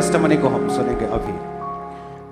Testimony को हम सुनेंगे अभी।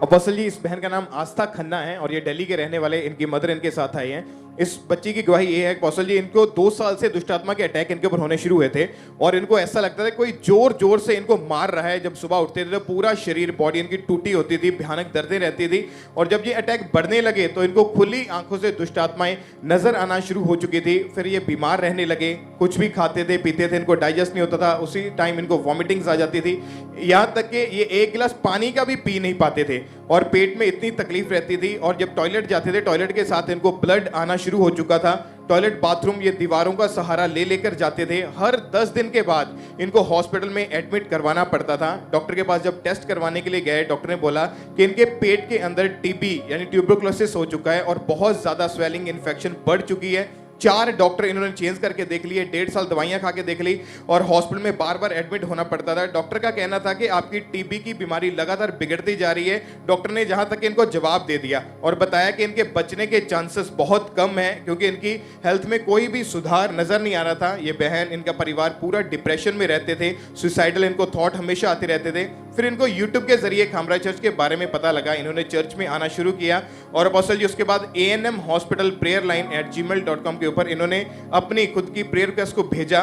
अपोस्टल जी, इस बहन का नाम आस्था खन्ना है और ये दिल्ली के रहने वाले, इनकी मदर इनके साथ आई हैं। इस बच्ची की गवाही ये है अपोस्टल जी, इनको 2 साल से दुष्ट आत्मा के अटैक इनके ऊपर होने शुरू हुए थे और इनको ऐसा लगता था कोई जोर जोर से इनको मार रहा है। जब सुबह उठते थे तो पूरा शरीर, बॉडी इनकी टूटी होती थी, भयानक दर्दें रहती थी और जब ये अटैक बढ़ने लगे तो इनको खुली आंखों से दुष्ट आत्माएं नजर आना शुरू हो चुकी थी। फिर ये बीमार रहने लगे, कुछ भी खाते थे पीते थे इनको डाइजेस्ट नहीं होता था, उसी टाइम इनको वॉमिटिंग्स आ जाती थी। यहाँ तक कि ये 1 गिलास पानी का भी पी नहीं पाते थे और पेट में इतनी तकलीफ रहती थी। और जब टॉयलेट जाते थे, टॉयलेट के साथ इनको ब्लड आना शुरू हो चुका था। टॉयलेट बाथरूम ये दीवारों का सहारा ले लेकर जाते थे। हर 10 दिन के बाद इनको हॉस्पिटल में एडमिट करवाना पड़ता था। डॉक्टर के पास जब टेस्ट करवाने के लिए गए, डॉक्टर ने बोला कि इनके पेट के अंदर टीबी यानी ट्यूबरकुलोसिस हो चुका है और बहुत ज्यादा स्वेलिंग, इन्फेक्शन बढ़ चुकी है। 4 डॉक्टर इन्होंने चेंज करके देख लिए, 1.5 साल दवाइयां खा के देख ली और हॉस्पिटल में बार बार एडमिट होना पड़ता था। डॉक्टर का कहना था कि आपकी टीबी की बीमारी लगातार बिगड़ती जा रही है। डॉक्टर ने जहां तक इनको जवाब दे दिया और बताया कि इनके बचने के चांसेस बहुत कम है क्योंकि इनकी हेल्थ में कोई भी सुधार नजर नहीं आ रहा था। ये बहन, इनका परिवार पूरा डिप्रेशन में रहते थे, सुसाइडल इनको थॉट हमेशा आते रहते थे। फिर इनको यूट्यूब के जरिए खामरा चर्च के बारे में पता लगा, इन्होंने चर्च में आना शुरू किया और अपोस्टल जी उसके बाद ANM hospital prayer line @gmail.com के ऊपर इन्होंने अपनी खुद की प्रेयर रिक्वेस्ट को भेजा।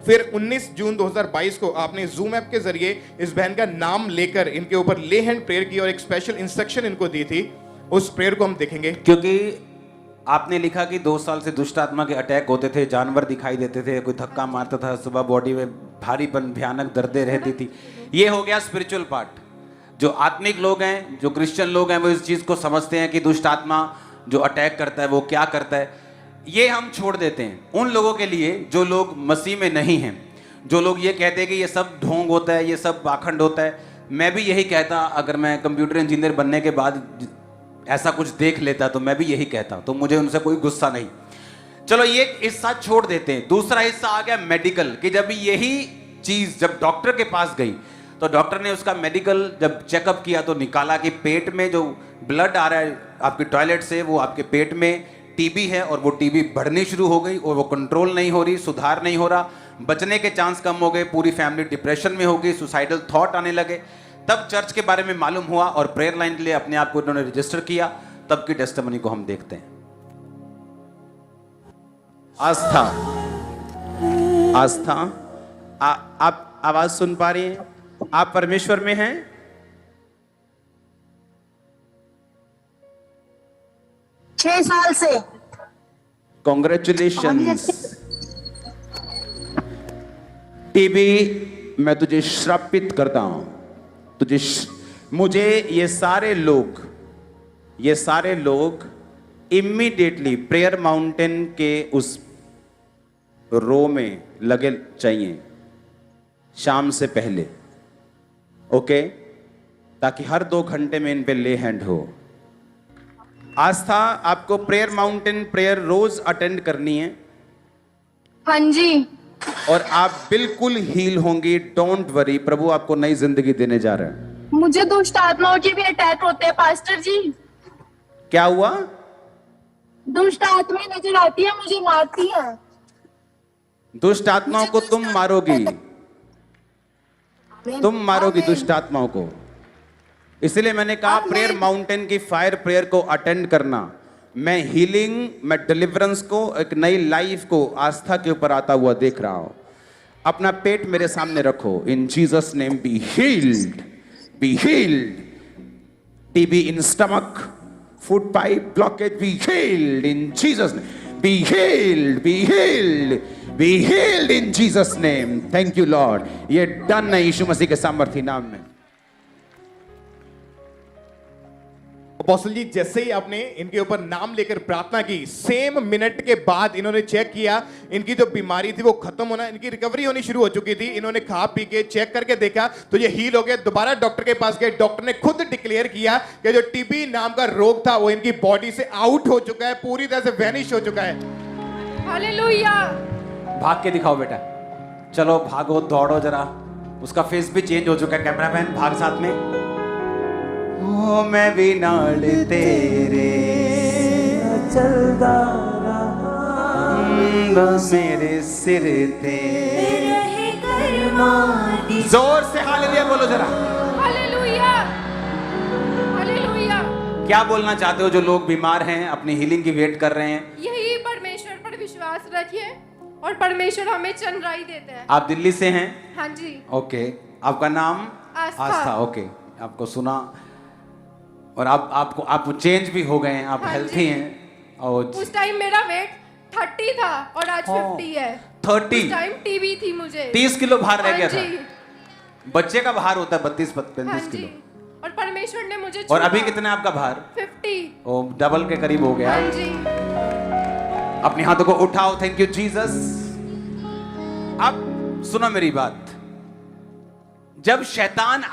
फिर 19 जून 2022 को आपने जूम ऐप के जरिए इस बहन का नाम लेकर इनके ऊपर ले हैंड प्रेयर की और एक स्पेशल इंस्ट्रक्शन इनको दी थी। उस प्रेयर को हम देखेंगे। क्योंकि आपने लिखा कि 2 साल से दुष्ट आत्मा के अटैक होते थे, जानवर दिखाई देते थे, कोई धक्का मारता था, सुबह बॉडी में भारीपन, भयानक दर्दें रहती थी। ये हो गया स्पिरिचुअल पार्ट। जो आत्मिक लोग हैं, जो क्रिश्चियन लोग हैं, वो इस चीज़ को समझते हैं कि दुष्ट आत्मा जो अटैक करता है वो क्या करता है। ये हम छोड़ देते हैं उन लोगों के लिए जो लोग मसीह में नहीं हैं, जो लोग ये कहते हैं कि ये सब ढोंग होता है, ये सब पाखंड होता है। मैं भी यही कहता, अगर मैं कंप्यूटर इंजीनियर बनने के बाद ऐसा कुछ देख लेता तो मैं भी यही कहता, तो मुझे उनसे कोई गुस्सा नहीं। चलो ये हिस्सा छोड़ देते हैं। दूसरा हिस्सा आ गया मेडिकल, कि जब यही चीज जब डॉक्टर के पास गई तो डॉक्टर ने उसका मेडिकल जब चेकअप किया तो निकाला कि पेट में जो ब्लड आ रहा है आपके टॉयलेट से, वो आपके पेट में टीबी है और वो टीबी बढ़नी शुरू हो गई और वो कंट्रोल नहीं हो रही, सुधार नहीं हो रहा, बचने के चांस कम हो गए, पूरी फैमिली डिप्रेशन में हो गई, सुसाइडल थॉट आने लगे। तब चर्च के बारे में मालूम हुआ और प्रेयर लाइन के लिए अपने आप को उन्होंने रजिस्टर किया। तब की टेस्टिमनी को हम देखते हैं। आस्था, आस्था, आप आवाज सुन पा रही हैं? आप परमेश्वर में हैं? छह साल से। कॉन्ग्रेचुलेशंस। टीबी मैं तुझे श्रापित करता हूं। मुझे ये सारे लोग इमीडिएटली प्रेयर माउंटेन के उस रो में लगे चाहिए शाम से पहले, ओके? ताकि हर 2 घंटे में इन पे ले हैंड हो। आस्था, आपको प्रेयर माउंटेन प्रेयर रोज अटेंड करनी है। हाँ जी। और आप बिल्कुल हील होंगी, डोंट वरी। प्रभु आपको नई जिंदगी देने जा रहे हैं। मुझे दुष्ट आत्माओं के भी अटैक होते हैं पास्टर जी। क्या हुआ? दुष्ट आत्माएं नजर आती है, मुझे मारती है। दुष्ट आत्माओं को तुम मारोगी, तुम मारोगी दुष्ट आत्माओं को। इसलिए मैंने कहा प्रेयर माउंटेन की फायर प्रेयर को अटेंड करना। मैं हीलिंग, मैं डिलीवरेंस को, एक नई लाइफ को आस्था के ऊपर आता हुआ देख रहा हूं। अपना पेट मेरे सामने रखो। इन Jesus name be healed, be healed. TB in stomach, food pipe blockage be healed in Jesus name. Be healed, be healed, be healed in Jesus name. Thank you Lord. ये डन है यीशु मसीह के सामर्थी नाम में। अपोस्टल जी, जैसे ही आपने इनके ऊपर नाम लेकर प्रार्थना की, सेम मिनट के बाद इन्होंने चेक किया, इनकी जो बीमारी थी वो खत्म होना, इनकी रिकवरी होनी शुरू हो चुकी थी। इन्होंने खा पी के चेक करके देखा तो ये हील हो गए। दोबारा डॉक्टर के पास गए, डॉक्टर ने खुद डिक्लेयर किया कि जो टीबी नाम का रोग था वो इनकी बॉडी से आउट हो चुका है, पूरी तरह से वैनिश हो चुका है। हालेलुया। भाग के दिखाओ बेटा, चलो भागो, दौड़ो जरा। उसका फेस भी चेंज हो चुका है। कैमरामैन भाग साथ में। ओ मैं भी नाल तेरे चलदा रहा, मेरे सिर ते। जोर से हालेलुया बोलो जरा। क्या बोलना चाहते हो जो लोग बीमार हैं, अपनी हीलिंग की वेट कर रहे हैं? यही परमेश्वर पर विश्वास रखिए और परमेश्वर हमें चंद्राई देते हैं। आप दिल्ली से हैं? हाँ जी। ओके, आपका नाम? आस्था। ओके, आपको सुना और आप चेंज भी हो गए हैं, आप हाँ हेल्थी जी। हैं। और उस टाइम मेरा वेट 30 था और आज 50 है। 30? उस टाइम टीबी थी मुझे। 30 किलो भार रह हाँ गया जी। था। बच्चे का भार होता है 32-35 हाँ किलो। जी। और परमेश्वर ने मुझे और अभी छुआ। कितना है आपका भार? 50। ओ, डबल के करीब हो गया। हाँ जी। अपने हाथों को उठाओ, थैंक यू जीसस। अब सुनो मेरी बात, जब शैतान